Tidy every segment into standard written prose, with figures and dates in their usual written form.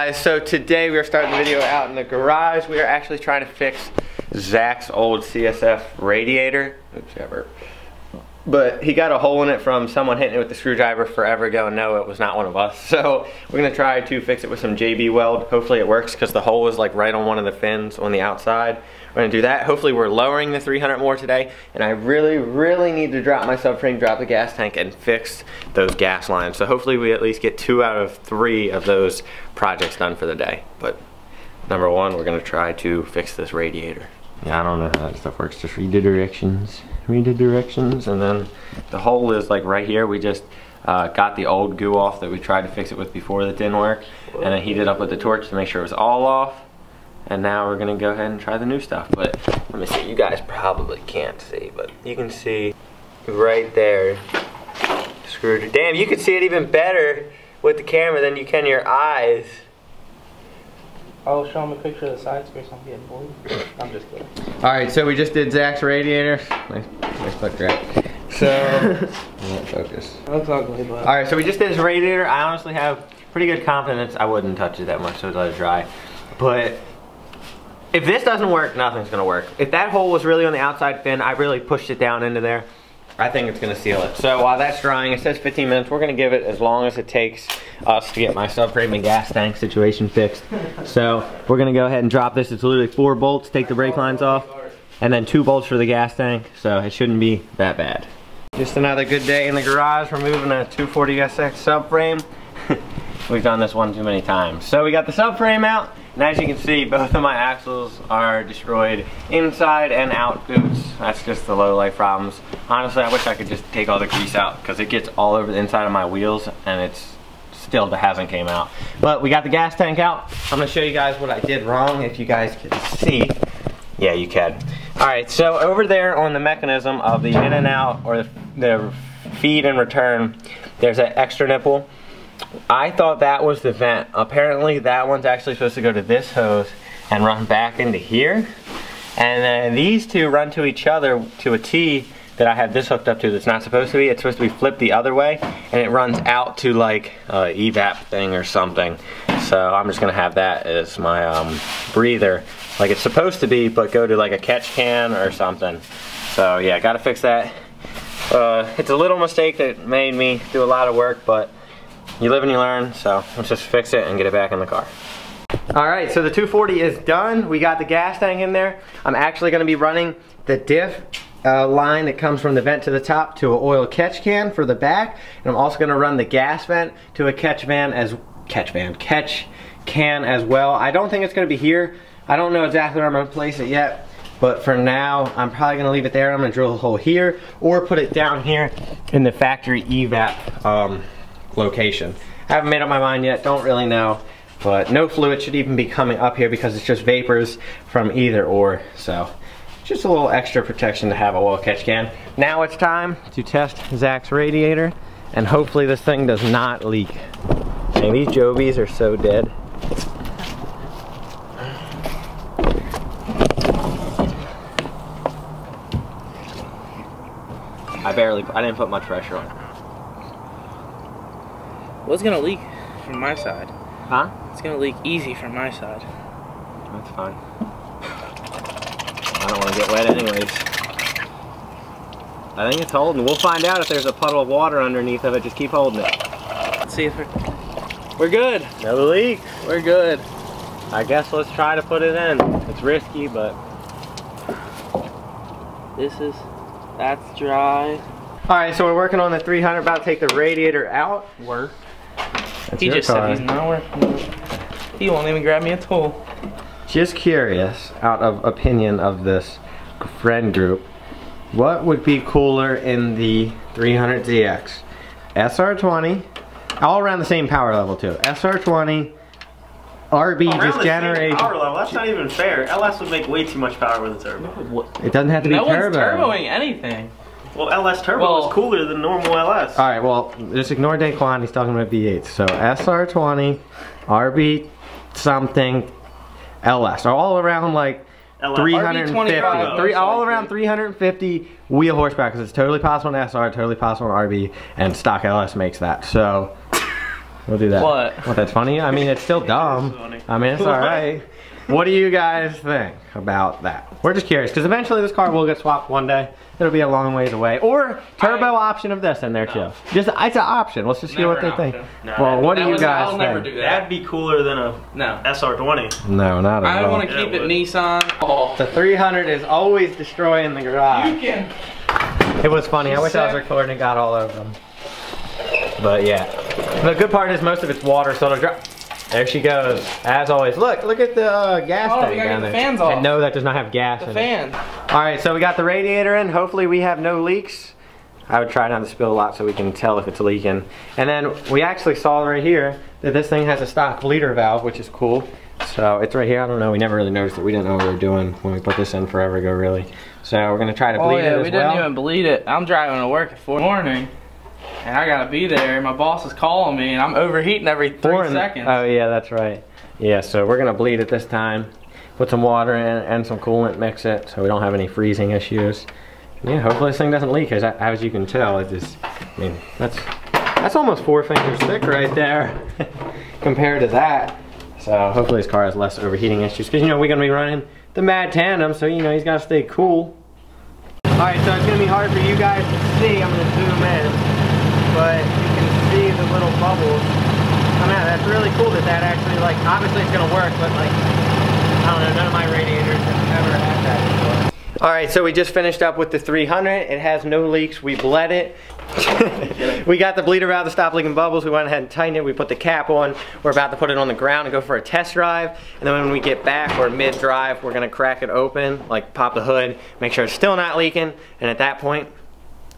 guys, so today we are starting the video out in the garage. We are actually trying to fix Zacks' old CSF radiator. Oops, got burp. But he got a hole in it from someone hitting it with the screwdriver forever ago, and no, it was not one of us. So we're gonna try to fix it with some JB Weld. Hopefully it works because the hole is like right on one of the fins on the outside. We're gonna do that. Hopefully we're lowering the 300 more today, and I really need to drop my subframe, drop the gas tank, and fix those gas lines. So hopefully we at least get 2 out of 3 of those projects done for the day. But number one, we're gonna try to fix this radiator. Yeah, I don't know how that stuff works. Just read the directions, and then the hole is like right here. We just got the old goo off that we tried to fix it with before that didn't work, and I heated up with the torch to make sure it was all off. And now we're gonna go ahead and try the new stuff. But let me see, you guys probably can't see, but you can see right there, screwed. Damn, you can see it even better with the camera than you can your eyes. I'll show him a picture of the side screws. I'm getting bored. I'm just kidding. All right, so we just did Zacks' radiator. Nice foot grab. So, focus. That's ugly, but. All right, so we just did his radiator. I honestly have pretty good confidence. I wouldn't touch it that much, so let it dry. But if this doesn't work, nothing's gonna work. If that hole was really on the outside fin, I really pushed it down into there, I think it's gonna seal it. So while that's drying, it says 15 minutes. We're gonna give it as long as it takes us to get my subframe and gas tank situation fixed. So we're gonna go ahead and drop this. It's literally 4 bolts, take the brake lines off, and then 2 bolts for the gas tank. So it shouldn't be that bad. Just another good day in the garage. We're moving a 240 SX subframe. We've done this one too many times. So we got the subframe out, and as you can see, both of my axles are destroyed inside and out boots. That's just the low life problems. Honestly, I wish I could just take all the grease out because it gets all over the inside of my wheels and it's still hasn't came out. But we got the gas tank out. I'm gonna show you guys what I did wrong if you guys can see. Yeah, you can. All right, so over there on the mechanism of the in and out, or the feed and return, there's an extra nipple. I thought that was the vent. Apparently that one's actually supposed to go to this hose and run back into here. And then these two run to each other to a T that I have this hooked up to that's not supposed to be. It's supposed to be flipped the other way, and it runs out to like a evap thing or something. So I'm just gonna have that as my breather, like it's supposed to be, but go to like a catch can or something. So yeah, gotta fix that. It's a little mistake that made me do a lot of work, but you live and you learn, so let's just fix it and get it back in the car. All right, so the 240 is done. We got the gas tank in there. I'm actually gonna be running the diff line that comes from the vent to the top to an oil catch can for the back. And I'm also gonna run the gas vent to a catch can as well. I don't think it's gonna be here. I don't know exactly where I'm gonna place it yet, but for now, I'm probably gonna leave it there. I'm gonna drill a hole here or put it down here in the factory evap location. I haven't made up my mind yet, don't really know, but no fluid should even be coming up here because it's just vapors from either or. So just a little extra protection to have a oil catch can. Now it's time to test Zacks' radiator, and hopefully this thing does not leak. Dang, these Jobies are so dead. I didn't put much pressure on it. Well, it's gonna leak from my side. Huh? It's gonna leak easy from my side. That's fine. I don't want to get wet anyways. I think it's holding. We'll find out if there's a puddle of water underneath of it. Just keep holding it. Let's see if we're good. No leak. We're good. I guess let's try to put it in. It's risky, but that's dry. All right, so we're working on the 300. About to take the radiator out. Work. That's He just car. said he's not working. He won't even grab me a tool. Just curious, out of opinion of this friend group, what would be cooler in the 300ZX? SR20, all around the same power level too. SR20, RB just generation. Power level. That's not even fair. LS would make way too much power with a turbo. It doesn't have to be turbo. No one's turboing anything. Well, LS turbo is cooler than normal LS. All right, well, just ignore Daquan. He's talking about V8s. So SR20, RB something, LS. All around like 350. All around 350 wheel horsepower, because it's totally possible on SR, totally possible on RB, and stock LS makes that. So We'll do that. What? That's funny? I mean, it's still dumb. funny. I mean, it's all right. What do you guys think about that? We're just curious, because eventually this car will get swapped one day. It'll be a long ways away. Or turbo option of this in there too. Just it's an option. Let's just hear what they think. No, well, what do you guys I'll think? never do that. That'd be cooler than a SR20. No, not at all. I want to keep it Nissan. Oh. The 300 is always destroying the garage. You can. It was funny. I wish I was recording and got all over them. But yeah. The good part is most of it's water, so it'll drop. There she goes. As always. Look at the gas tank down there. Fans off. And no, that does not have gas in it. Fan. All right, so we got the radiator in. Hopefully we have no leaks. I would try not to spill a lot so we can tell if it's leaking. And then we actually saw right here that this thing has a stock bleeder valve, which is cool. So it's right here. I don't know. We never really noticed it. We didn't know what we were doing when we put this in forever ago, really. So we're gonna try to bleed it as well. We didn't even bleed it. I'm driving to work at 4 in the morning. And I gotta be there. My boss is calling me, and I'm overheating every 3 seconds. Oh yeah, that's right. Yeah, so we're gonna bleed it this time. Put some water in and some coolant, mix it so we don't have any freezing issues. And yeah, hopefully this thing doesn't leak. As you can tell, it just, I mean, that's almost 4 fingers thick right there compared to that. So hopefully this car has less overheating issues, because you know we're gonna be running the Mad Tandem, so you know he's gotta stay cool. All right, so it's gonna be hard for you guys to see. I'm gonna zoom in. But you can see the little bubbles. I mean, that's really cool that actually, like, obviously it's gonna work, but like, I don't know, none of my radiators have ever had that before. All right, so we just finished up with the 300. It has no leaks. We bled it. We got the bleeder valve to stop leaking bubbles. We went ahead and tightened it. We put the cap on. We're about to put it on the ground and go for a test drive. And then when we get back, or mid-drive, we're gonna crack it open, like pop the hood, make sure it's still not leaking. And at that point,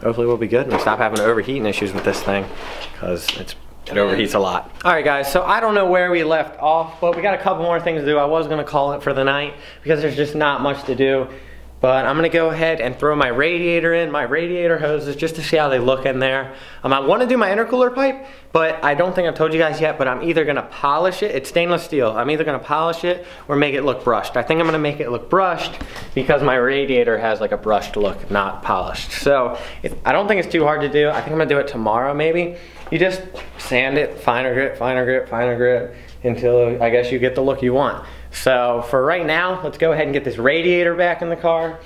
hopefully we'll be good and we'll stop having overheating issues with this thing, because it overheats a lot. All right guys, so I don't know where we left off, but we got a couple more things to do. I was gonna call it for the night because there's just not much to do. But I'm gonna go ahead and throw my radiator in, my radiator hoses, just to see how they look in there. I wanna do my intercooler pipe, but I don't think I've told you guys yet, but I'm either gonna polish it, it's stainless steel. I'm either gonna polish it or make it look brushed. I think I'm gonna make it look brushed because my radiator has like a brushed look, not polished. So I don't think it's too hard to do. I think I'm gonna do it tomorrow maybe. You just sand it, finer grit, until I guess you get the look you want. So for right now, let's go ahead and get this radiator back in the car.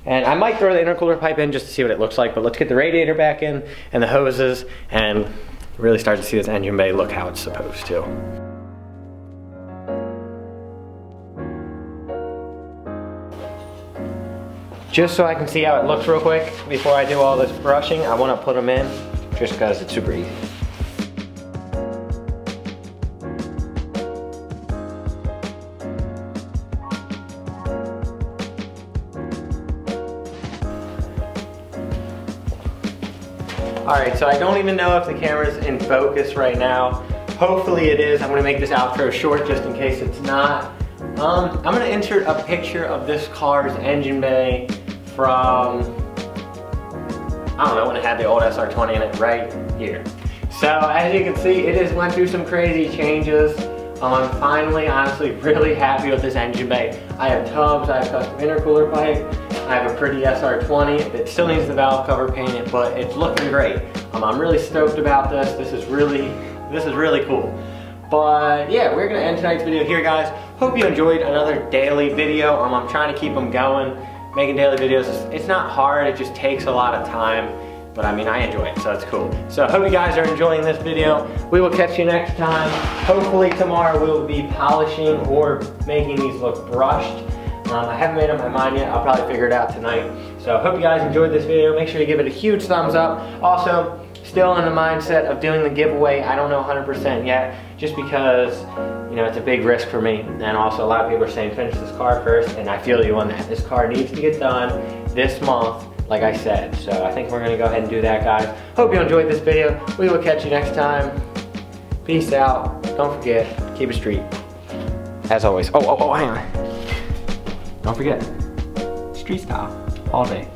And I might throw the intercooler pipe in just to see what it looks like, but let's get the radiator back in and the hoses and really start to see this engine bay look how it's supposed to. Just so I can see how it looks real quick, before I do all this brushing, I want to put them in just because it's super easy. Alright, so I don't even know if the camera's in focus right now. Hopefully it is. I'm gonna make this outro short just in case it's not. I'm gonna insert a picture of this car's engine bay from, I don't know, when it had the old SR20 in it, right here. So as you can see, it has went through some crazy changes. I'm finally, honestly, really happy with this engine bay. I have tubs, I have custom intercooler pipe, I have a pretty SR20 that still needs the valve cover painted, but it's looking great. I'm really stoked about this. This is really cool. But yeah, we're gonna end tonight's video here, guys. Hope you enjoyed another daily video. I'm trying to keep them going. Making daily videos, it's not hard, it just takes a lot of time. But I mean, I enjoy it, so it's cool. So I hope you guys are enjoying this video. We will catch you next time. Hopefully tomorrow we'll be polishing or making these look brushed. I haven't made up my mind yet. I'll probably figure it out tonight. So I hope you guys enjoyed this video. Make sure you give it a huge thumbs up. Also, still in the mindset of doing the giveaway. I don't know 100% yet, just because, you know, it's a big risk for me. And also a lot of people are saying finish this car first, and I feel you on that. This car needs to get done this month, like I said. So I think we're gonna go ahead and do that, guys. Hope you enjoyed this video. We will catch you next time. Peace out. Don't forget, keep it street. As always. Oh, hang on. Don't forget, street style, all day.